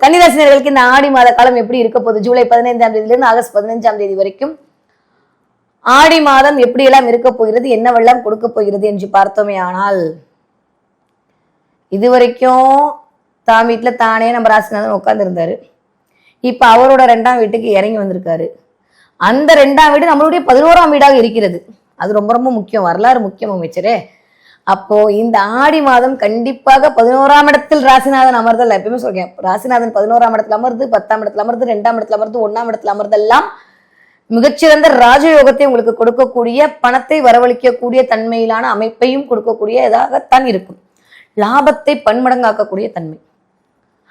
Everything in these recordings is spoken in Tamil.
கன்னிராசினர்களுக்கு இந்த ஆடி மாத காலம் எப்படி இருக்க போகுது? ஜூலை 15ஆம் தேதியிலிருந்து ஆகஸ்ட் 15ஆம் தேதி வரைக்கும் ஆடி மாதம் எப்படியெல்லாம் இருக்க போகிறது, என்னவெல்லாம் கொடுக்க போகிறது என்று பார்த்தோமே ஆனால், இதுவரைக்கும் தான் வீட்டுல தானே நம்ம ராசிநாதன் உட்கார்ந்து இருந்தாரு. இப்ப அவரோட 2ஆம் வீட்டுக்கு இறங்கி வந்திருக்காரு. அந்த 2ஆம் வீடு நம்மளுடைய 11ஆம் வீடாக இருக்கிறது. அது ரொம்ப ரொம்ப முக்கியம், வரலாறு முக்கியம் அமைச்சரே. அப்போ இந்த ஆடி மாதம் கண்டிப்பாக 11ஆம் இடத்தில் ராசிநாதன் அமர்தல். எப்பயுமே சொல்றேன், ராசிநாதன் 11ஆம் இடத்துல அமர்ந்து, 10ஆம் இடத்துல அமர்ந்து, 2ஆம் இடத்துல அமர்ந்து, 1ஆம் இடத்துல அமர்தெல்லாம் மிகச்சிறந்த ராஜயோகத்தை உங்களுக்கு கொடுக்கக்கூடிய, பணத்தை வரவழைக்கக்கூடிய தன்மையிலான அமைப்பையும் கொடுக்கக்கூடியதாகத்தான் இருக்கும். லாபத்தை பன்மடங்காக்கக்கூடிய தன்மை.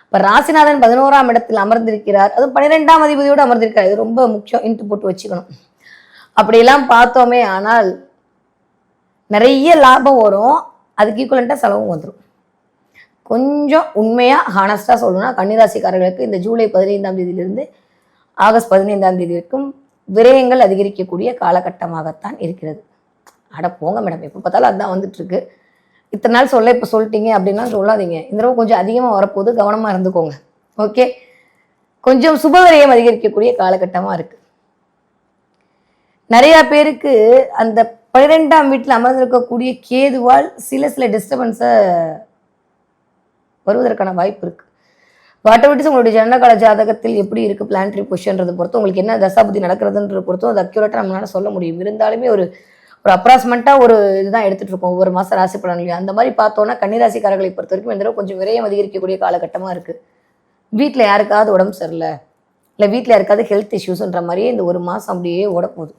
இப்ப ராசிநாதன் 11ஆம் இடத்தில் அமர்ந்திருக்கிறார், அதுவும் 12ஆம் அதிபதியோடு அமர்ந்திருக்கிறார். இது ரொம்ப முக்கியம், இன்ட்டு போட்டு வச்சுக்கணும். அப்படியெல்லாம் பார்த்தோமே ஆனால் நிறைய லாபம் வரும், அதுக்கு ஈக்குவலண்டா செலவும் வந்துடும். கொஞ்சம் உண்மையா ஹானஸ்டா சொல்லணும்னா கன்னிராசிக்காரர்களுக்கு இந்த ஜூலை 15ஆம் தேதியிலிருந்து ஆகஸ்ட் 15ஆம் தேதி வரைக்கும் விரயங்கள் அதிகரிக்கக்கூடிய காலகட்டமாகத்தான் இருக்கிறது. அட போங்க மேடம், எப்போ பார்த்தாலும் அதுதான் வந்துட்டு இருக்கு. இத்தனை நாள் சொல்ல இப்போ சொல்லிட்டீங்க அப்படின்னா சொல்லாதீங்க. இந்த தடவை கொஞ்சம் அதிகமாக வரப்போது, கவனமா இருந்துக்கோங்க. ஓகே, கொஞ்சம் சுபவிரயம் அதிகரிக்கக்கூடிய காலகட்டமா இருக்கு. நிறைய பேருக்கு அந்த 12ஆம் வீட்டில் அமர்ந்திருக்கக்கூடிய கேதுவால் சில டிஸ்டர்பன்ஸை வருவதற்கான வாய்ப்பு இருக்கு. வாட்டவிட்டு உங்களுடைய ஜனனகால ஜாதகத்தில் எப்படி இருக்கு பிளானட்டரி பொசிஷன்றதை பொறுத்து, உங்களுக்கு என்ன தசாபுத்தி நடக்கிறதுன்ற பொறுத்தும் அது அக்யூரேட்டா நம்மளால சொல்ல முடியும். இருந்தாலுமே ஒரு அப்ராக்சிமெண்டா ஒரு இதுதான் எடுத்துட்டு இருக்கோம் ஒவ்வொரு மாசம் ராசி பலன்களையும். அந்த மாதிரி பார்த்தோம்னா கன்னிராசிக்காரர்களை பொறுத்த வரைக்கும் இந்த கொஞ்சம் விரயம் அதிகரிக்கக்கூடிய காலகட்டமா இருக்கு. வீட்டில் யாருக்காவது உடம்பு சரியில்லை, இல்லை வீட்டில் யாருக்காவது ஹெல்த் இஷ்யூஸ்ன்ற மாதிரியே இந்த ஒரு மாசம் அப்படியே ஓட போகுது.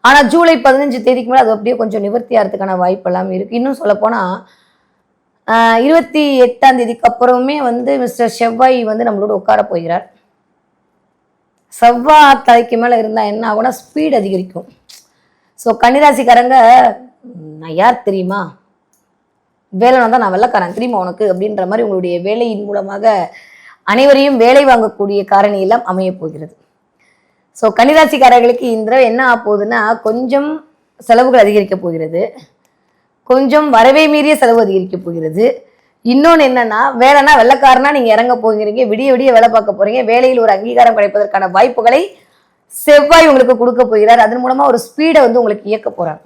ஆனா ஜூலை 15 தேதிக்கு மேலே அது அப்படியே கொஞ்சம் நிவர்த்தி ஆகிறதுக்கான வாய்ப்பு எல்லாம் இருக்கு. இன்னும் சொல்ல போனா 28ஆம் தேதிக்கு அப்புறமே மிஸ்டர் செவ்வாய் நம்மளோட உட்கார போகிறார். செவ்வாய் தலைக்கு மேல இருந்தா என்ன ஆகும்னா ஸ்பீட் அதிகரிக்கும். ஸோ கன்னிராசிக்காரங்க, நான் யார் தெரியுமா, வேலை வந்தா நான் வெள்ளக்காரன் தெரியுமா உனக்கு அப்படின்ற மாதிரி உங்களுடைய வேலையின் மூலமாக அனைவரையும் வேலை வாங்கக்கூடிய காரணி எல்லாம் அமைய போகிறது. ஸோ கன்னிராசிக்காரர்களுக்கு இந்த தடவை என்ன ஆக போகுதுன்னா, கொஞ்சம் செலவுகள் அதிகரிக்க போகிறது, கொஞ்சம் வரவே மீறிய செலவு அதிகரிக்க போகிறது. இன்னொன்று என்னன்னா, வேலைனா வெள்ளக்காரனா நீங்க இறங்க போகிறீங்க, விடிய விடிய வேலை பார்க்க போறீங்க. வேலையில் ஒரு அங்கீகாரம் கிடைப்பதற்கான வாய்ப்புகளை செவ்வாய் உங்களுக்கு கொடுக்க போகிறார். அதன் மூலமா ஒரு ஸ்பீடை உங்களுக்கு இயக்க போறாங்க.